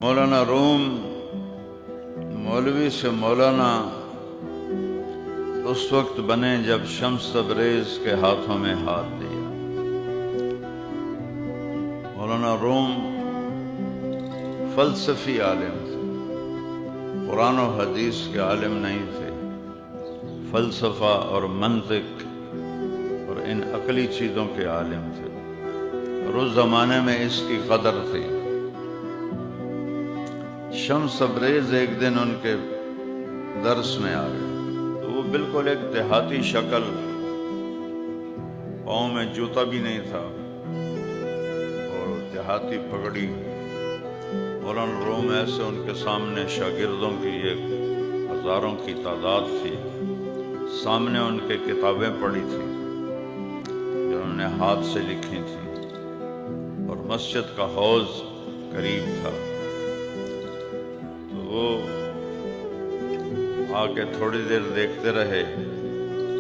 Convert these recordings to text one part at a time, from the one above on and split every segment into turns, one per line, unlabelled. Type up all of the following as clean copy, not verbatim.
مولانا روم مولوی سے مولانا اس وقت بنے جب شمس تبریز کے ہاتھوں میں ہاتھ دیا۔ مولانا روم فلسفی عالم تھے، قرآن و حدیث کے عالم نہیں تھے، فلسفہ اور منطق اور ان عقلی چیزوں کے عالم تھے، اور اس زمانے میں اس کی قدر تھی۔ شمس تبریز ایک دن ان کے درس میں آ گئے تو وہ بالکل ایک دیہاتی شکل، پاؤں میں جوتا بھی نہیں تھا اور دیہاتی پگڑی۔ مولانا روم ایسے ان کے سامنے شاگردوں کی ایک ہزاروں کی تعداد تھی، سامنے ان کے کتابیں پڑھی تھیں جو انہوں نے ہاتھ سے لکھی تھیں، اور مسجد کا حوض قریب تھا۔ وہ آ کے تھوڑی دیر دیکھتے رہے۔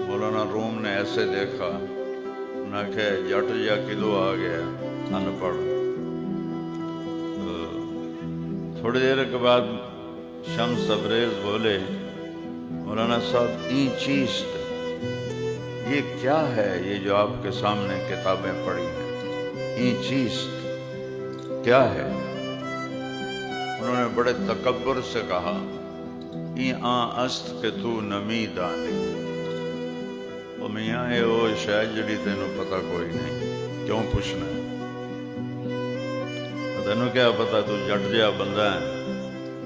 مولانا روم نے ایسے دیکھا، نہ کہ جٹ جا کدو آ گیا ان پڑھ۔ تھوڑی دیر کے بعد شمس تبریز بولے، مولانا صاحب این چیست، یہ کیا ہے یہ جو آپ کے سامنے کتابیں پڑھی ہیں، این چیست کیا ہے؟ انہوں نے بڑے تکبر سے کہا، این است کہ تو نمی دانی، او میاں اے وہ شاید جڑی تینوں پتہ کوئی نہیں، کیوں پوچھنا ہے؟ تینوں کیا پتا، تو جٹ جہا بندہ ہے،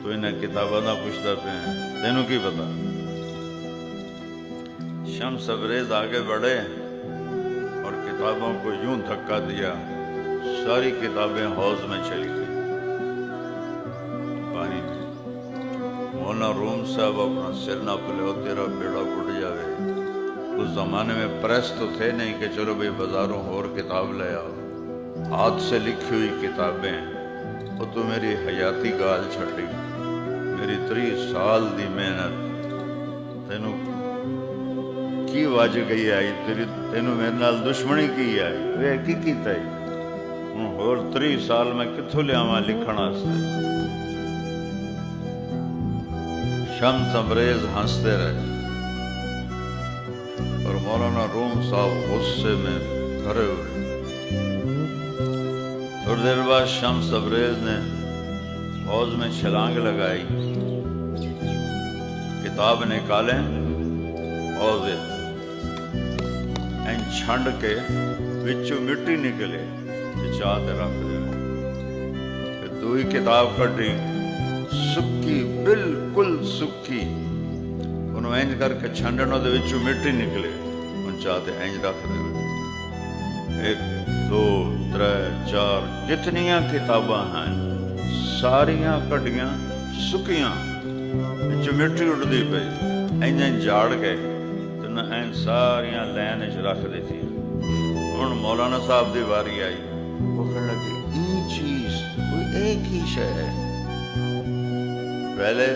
تو انہیں کتاباں نہ پوچھتا پہ ہیں، تینوں کی پتا؟ شمس تبریز آگے بڑھے اور کتابوں کو یوں دھکا دیا، ساری کتابیں حوض میں چلی گئی پانی میں۔ مولانا روم صاحب اپنا سر نہ پلے، تیرا بیڑا پڑ جاوے۔ اس زمانے میں پریس تو تھے نہیں کہ چلو بھئی بازاروں اور کتاب لے آؤ، ہاتھ سے لکھی ہوئی کتابیں۔ وہ تو میری حیاتی گال چھٹی، میری 30 سال دی محنت، تینوں کی واج گئی آئی، تینوں میرے نال دشمنی کی آئی، وہ کی کیتا ہے اور 30 سال میں کتھوں لے آواں لکھن واسطے؟ شمس تبریز ہنستے رہے اور مولانا روم صاحب غصے میں بھرے ہوئے۔ تھوڑی دیر بعد شمس تبریز نے حوض میں چھلانگ لگائی، کتاب نکالیں حوض این چھنڈ کے وچوں مٹی نکلے چاہ تے رکھ دے، پھر دوئی کتاب کٹی، سکی بالکل سکی، انہوں اینج کر کے چھنڈنوں دے وچوں مٹی نکلے، ان چاہ تے اینج رکھ دے۔ 1 2 3 4 جتنیاں کتاباں ہیں ساریاں کٹیاں سکیاں، وچوں مٹی اڑ دی پئی، اینج جاڑ کے تو این ساریاں لین وچ رکھ دی تھی۔ ہن مولانا صاحب دی واری آئی، وہ کہنے لگے این چیز کوئی ایک ہی شے ہے۔ پہلے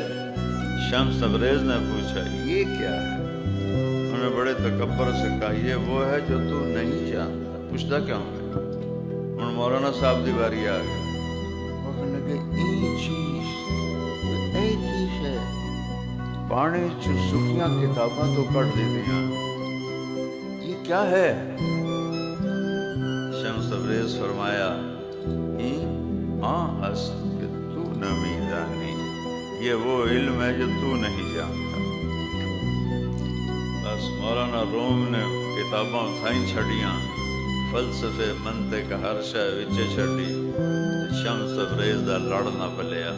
شمس تبریز نے پوچھا یہ کیا ہے؟ انہوں نے بڑے تکبر سے کہا یہ وہ ہے جو تو نہیں جانتا، پوچھتا کیوں ہے؟ انہوں مولانا صاحب دی باری آ گئی، وہ کہنے لگے این چیز ایک ہی شے، پانی چو سکیاں کتاباں تو کٹ دی دیاں، یہ کیا ہے؟ شمس تبریز فرمایا، این است کہ تو نمی دانی، یہ وہ علم ہے جو تو نہیں جانتا۔ بس مولانا روم نے کتاباں تھائیں چھڑیاں، فلسفے منطق ہر شے وچے چھڑی، شمس تبریز دا لڑ نہ پلیا۔